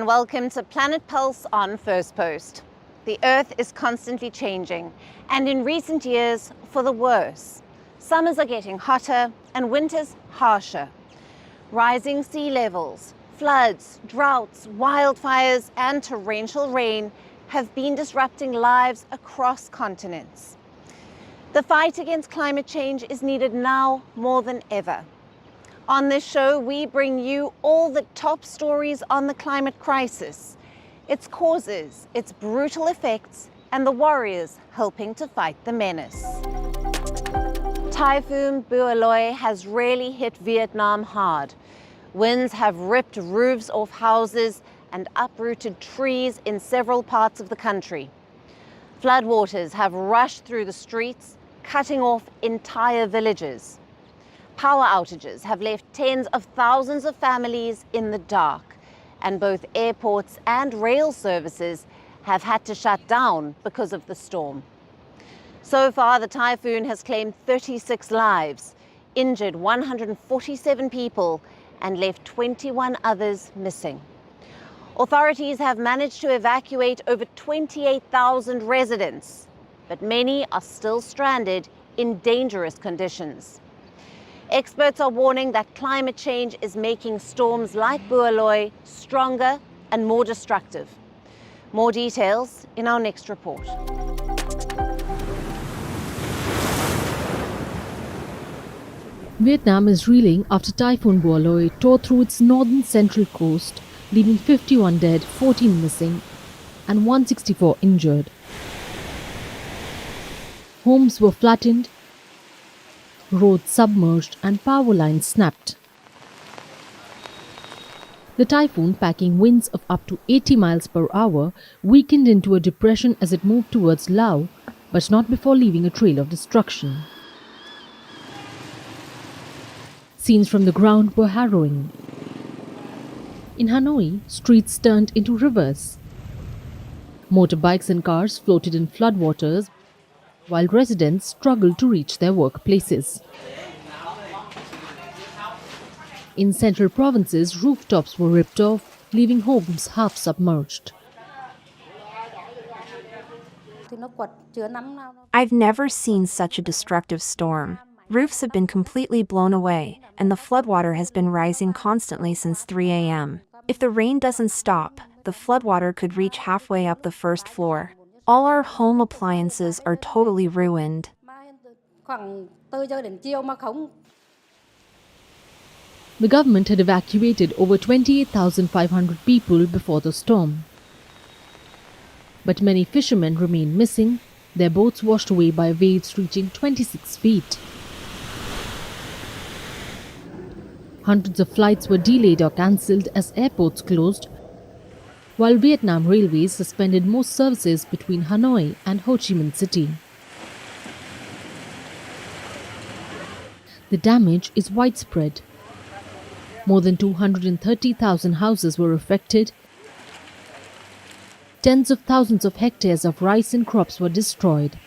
and welcome to Planet Pulse on Firstpost. The Earth is constantly changing, and in recent years, for the worse. Summers are getting hotter and winters harsher. Rising sea levels, floods, droughts, wildfires, and torrential rain have been disrupting lives across continents. The fight against climate change is needed now more than ever. On this show, we bring you all the top stories on the climate crisis, its causes, its brutal effects, and the warriors helping to fight the menace. Typhoon Bualoi has really hit Vietnam hard. Winds have ripped roofs off houses and uprooted trees in several parts of the country. Floodwaters have rushed through the streets, cutting off entire villages. Power outages have left tens of thousands of families in the dark, and both airports and rail services have had to shut down because of the storm. So far, the typhoon has claimed 36 lives, injured 147 people, and left 21 others missing. Authorities have managed to evacuate over 28,000 residents, but many are still stranded in dangerous conditions. Experts are warning that climate change is making storms like Bualoi stronger and more destructive. More details in our next report. Vietnam is reeling after Typhoon Bualoi tore through its northern central coast, leaving 51 dead, 14 missing, and 164 injured. Homes were flattened, roads submerged, and power lines snapped. The typhoon, packing winds of up to 80 miles per hour, weakened into a depression as it moved towards Laos, but not before leaving a trail of destruction. Scenes from the ground were harrowing. In Hanoi, streets turned into rivers. Motorbikes and cars floated in floodwaters, while residents struggled to reach their workplaces. In central provinces, rooftops were ripped off, leaving homes half submerged. I've never seen such a destructive storm. Roofs have been completely blown away, and the floodwater has been rising constantly since 3 a.m. If the rain doesn't stop, the floodwater could reach halfway up the first floor. All our home appliances are totally ruined. The government had evacuated over 28,500 people before the storm. But many fishermen remain missing, their boats washed away by waves reaching 26 feet. Hundreds of flights were delayed or cancelled as airports closed, while Vietnam Railways suspended most services between Hanoi and Ho Chi Minh City. The damage is widespread. More than 230,000 houses were affected. Tens of thousands of hectares of rice and crops were destroyed.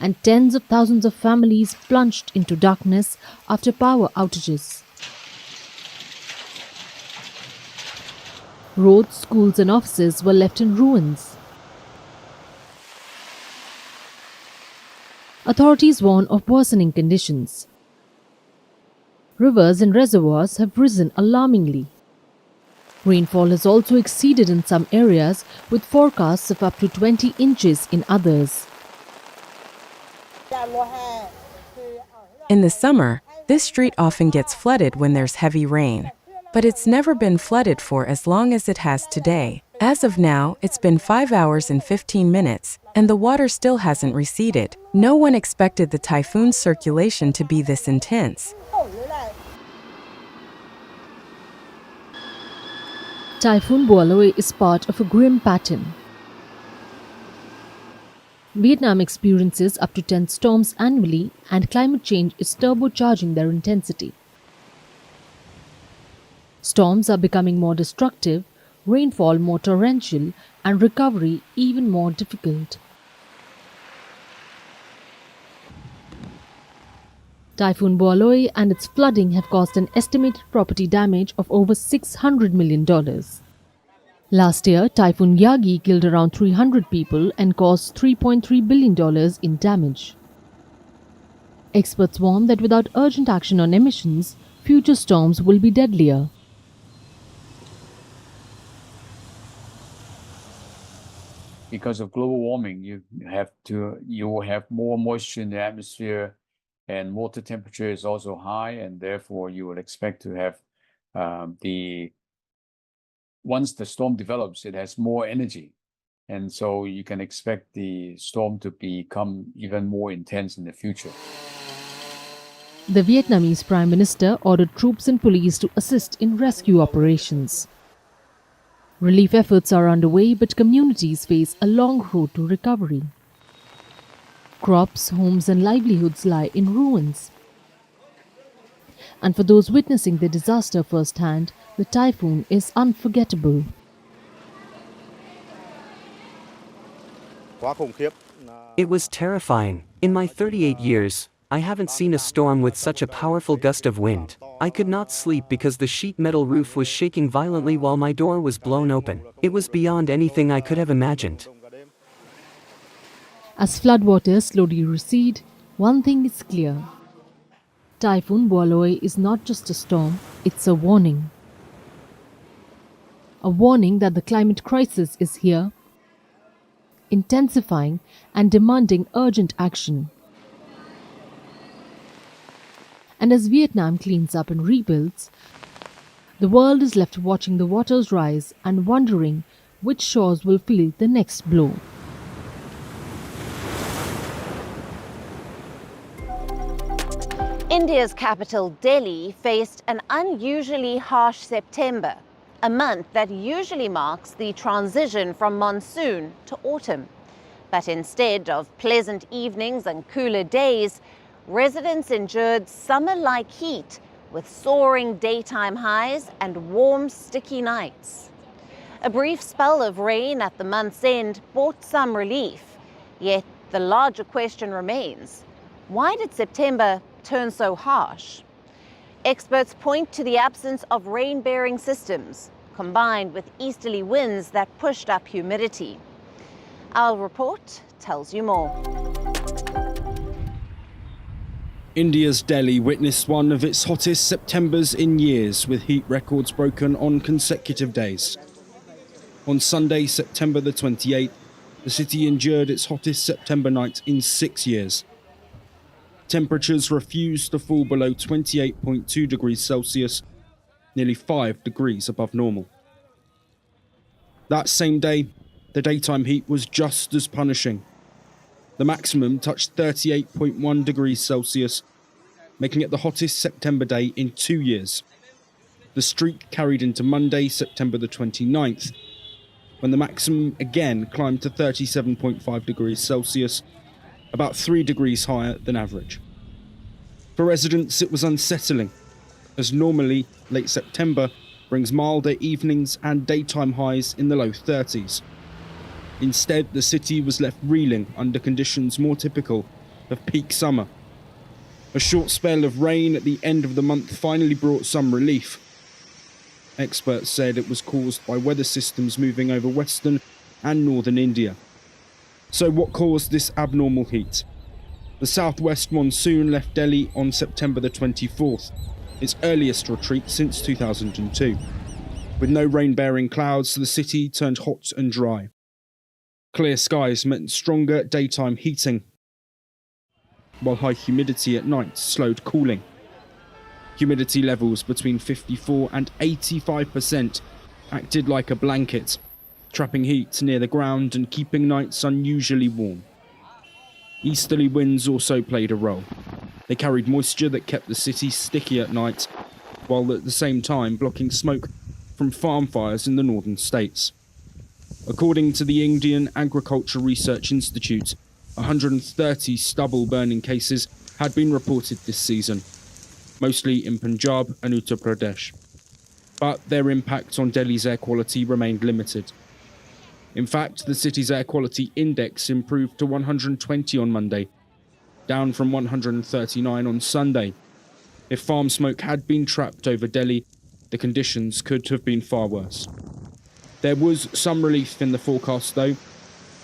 And tens of thousands of families plunged into darkness after power outages. Roads, schools and offices were left in ruins. Authorities warn of worsening conditions. Rivers and reservoirs have risen alarmingly. Rainfall has also exceeded in some areas, with forecasts of up to 20 inches in others. In the summer, this street often gets flooded when there's heavy rain. But it's never been flooded for as long as it has today. As of now, it's been 5 hours and 15 minutes, and the water still hasn't receded. No one expected the typhoon's circulation to be this intense. Typhoon Bualoi is part of a grim pattern. Vietnam experiences up to 10 storms annually, and climate change is turbocharging their intensity. Storms are becoming more destructive, rainfall more torrential, and recovery even more difficult. Typhoon Bualoi and its flooding have caused an estimated property damage of over $600 million. Last year, Typhoon Yagi killed around 300 people and caused $3.3 billion in damage. Experts warn that without urgent action on emissions, future storms will be deadlier. Because of global warming, you will have more moisture in the atmosphere, and water temperature is also high, and therefore you would expect to have once the storm develops, it has more energy, and so you can expect the storm to become even more intense in the future. The Vietnamese Prime Minister ordered troops and police to assist in rescue operations. Relief efforts are underway, but communities face a long road to recovery. Crops, homes and livelihoods lie in ruins. And for those witnessing the disaster firsthand, the typhoon is unforgettable. It was terrifying. In my 38 years, I haven't seen a storm with such a powerful gust of wind. I could not sleep because the sheet metal roof was shaking violently while my door was blown open. It was beyond anything I could have imagined. As floodwaters slowly recede, one thing is clear. Typhoon Bualoi is not just a storm, it's a warning. A warning that the climate crisis is here, intensifying and demanding urgent action. And as Vietnam cleans up and rebuilds, the world is left watching the waters rise and wondering which shores will feel the next blow. India's capital, Delhi, faced an unusually harsh September, a month that usually marks the transition from monsoon to autumn. But instead of pleasant evenings and cooler days, residents endured summer-like heat with soaring daytime highs and warm, sticky nights. A brief spell of rain at the month's end brought some relief, yet the larger question remains: why did September turn so harsh? Experts point to the absence of rain-bearing systems, combined with easterly winds that pushed up humidity. Our report tells you more. India's Delhi witnessed one of its hottest Septembers in years, with heat records broken on consecutive days. On Sunday, September the 28th, the city endured its hottest September night in 6 years. Temperatures refused to fall below 28.2 degrees Celsius, nearly 5 degrees above normal. That same day, the daytime heat was just as punishing. The maximum touched 38.1 degrees Celsius, making it the hottest September day in 2 years. The streak carried into Monday, September the 29th, when the maximum again climbed to 37.5 degrees Celsius, about 3 degrees higher than average. For residents, it was unsettling, as normally late September brings milder evenings and daytime highs in the low 30s. Instead, the city was left reeling under conditions more typical of peak summer. A short spell of rain at the end of the month finally brought some relief. Experts said it was caused by weather systems moving over western and northern India. So what caused this abnormal heat? The southwest monsoon left Delhi on September the 24th, its earliest retreat since 2002. With no rain-bearing clouds, the city turned hot and dry. Clear skies meant stronger daytime heating, while high humidity at night slowed cooling. Humidity levels between 54 and 85% acted like a blanket, trapping heat near the ground and keeping nights unusually warm. Easterly winds also played a role. They carried moisture that kept the city sticky at night, while at the same time blocking smoke from farm fires in the northern states. According to the Indian Agriculture Research Institute, 130 stubble burning cases had been reported this season, mostly in Punjab and Uttar Pradesh. But their impact on Delhi's air quality remained limited. In fact, the city's air quality index improved to 120 on Monday, down from 139 on Sunday. If farm smoke had been trapped over Delhi, the conditions could have been far worse. There was some relief in the forecast though.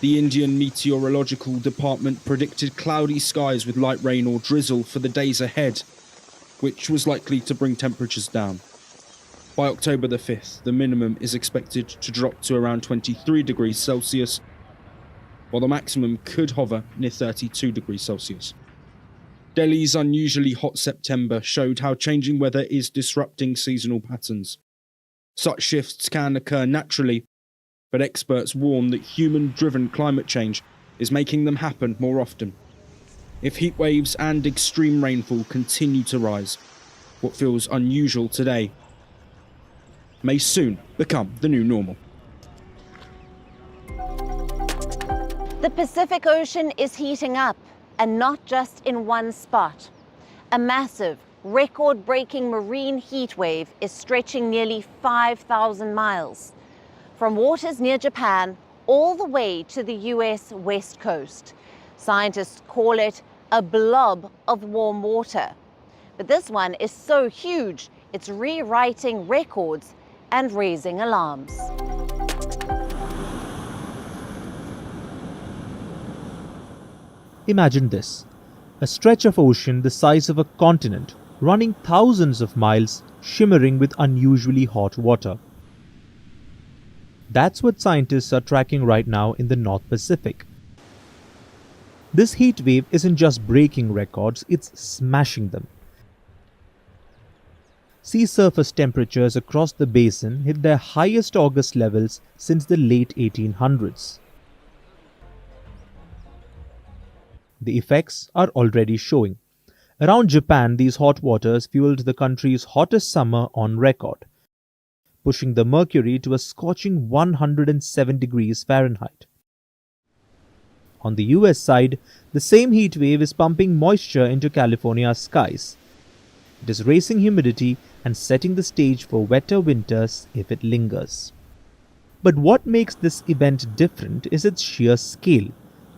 The Indian Meteorological Department predicted cloudy skies with light rain or drizzle for the days ahead, which was likely to bring temperatures down. By October the 5th, the minimum is expected to drop to around 23 degrees Celsius, while the maximum could hover near 32 degrees Celsius. Delhi's unusually hot September showed how changing weather is disrupting seasonal patterns. Such shifts can occur naturally, but experts warn that human-driven climate change is making them happen more often. If heat waves and extreme rainfall continue to rise, what feels unusual today may soon become the new normal. The Pacific Ocean is heating up, and not just in one spot. A massive, record-breaking marine heat wave is stretching nearly 5,000 miles, from waters near Japan all the way to the US West Coast. Scientists call it a blob of warm water. But this one is so huge, it's rewriting records and raising alarms. Imagine this, a stretch of ocean the size of a continent, running thousands of miles, shimmering with unusually hot water. That's what scientists are tracking right now in the North Pacific. This heat wave isn't just breaking records, it's smashing them. Sea surface temperatures across the basin hit their highest August levels since the late 1800s. The effects are already showing. Around Japan, these hot waters fueled the country's hottest summer on record, pushing the mercury to a scorching 107 degrees Fahrenheit. On the US side, the same heat wave is pumping moisture into California's skies. It is raising humidity and setting the stage for wetter winters if it lingers. But what makes this event different is its sheer scale.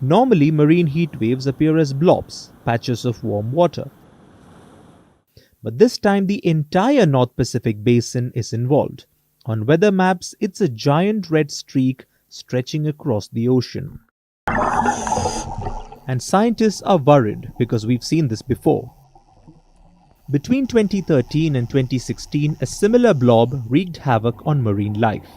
Normally, marine heat waves appear as blobs, patches of warm water. But this time, the entire North Pacific basin is involved. On weather maps, it's a giant red streak stretching across the ocean. And scientists are worried because we've seen this before. Between 2013 and 2016, a similar blob wreaked havoc on marine life.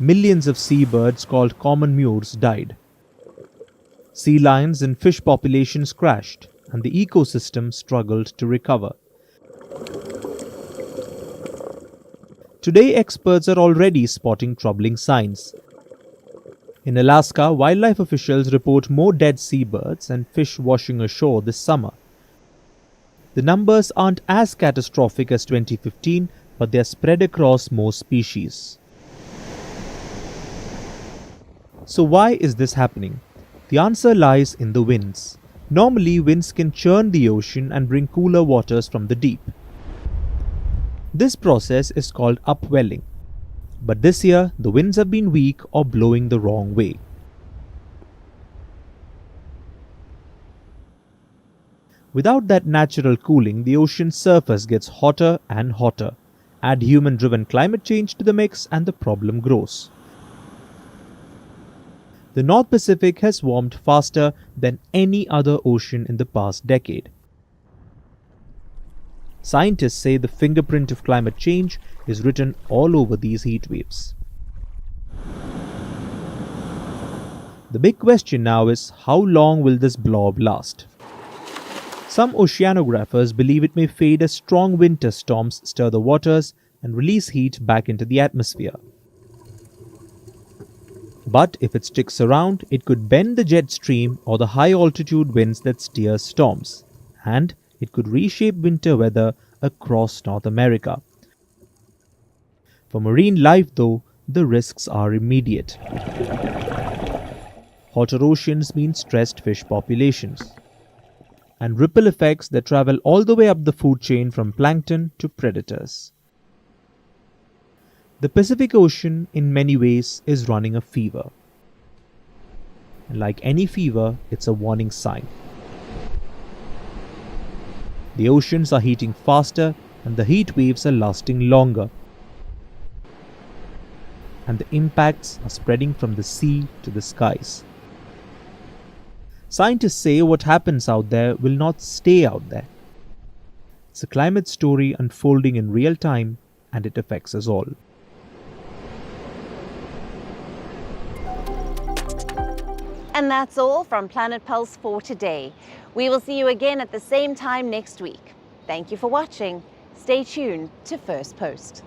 Millions of seabirds called common mures died. Sea lions and fish populations crashed, and the ecosystem struggled to recover. Today, experts are already spotting troubling signs. In Alaska, wildlife officials report more dead seabirds and fish washing ashore this summer. The numbers aren't as catastrophic as 2015, but they are spread across more species. So why is this happening? The answer lies in the winds. Normally, winds can churn the ocean and bring cooler waters from the deep. This process is called upwelling. But this year, the winds have been weak or blowing the wrong way. Without that natural cooling, the ocean's surface gets hotter and hotter. Add human-driven climate change to the mix and the problem grows. The North Pacific has warmed faster than any other ocean in the past decade. Scientists say the fingerprint of climate change is written all over these heat waves. The big question now is, how long will this blob last? Some oceanographers believe it may fade as strong winter storms stir the waters and release heat back into the atmosphere. But if it sticks around, it could bend the jet stream or the high-altitude winds that steer storms, and it could reshape winter weather across North America. For marine life, though, the risks are immediate. Hotter oceans mean stressed fish populations, and ripple effects that travel all the way up the food chain from plankton to predators. The Pacific Ocean, in many ways, is running a fever. And like any fever, it's a warning sign. The oceans are heating faster and the heat waves are lasting longer. And the impacts are spreading from the sea to the skies. Scientists say what happens out there will not stay out there. It's a climate story unfolding in real time, and it affects us all. And that's all from Planet Pulse for today. We will see you again at the same time next week. Thank you for watching. Stay tuned to First Post.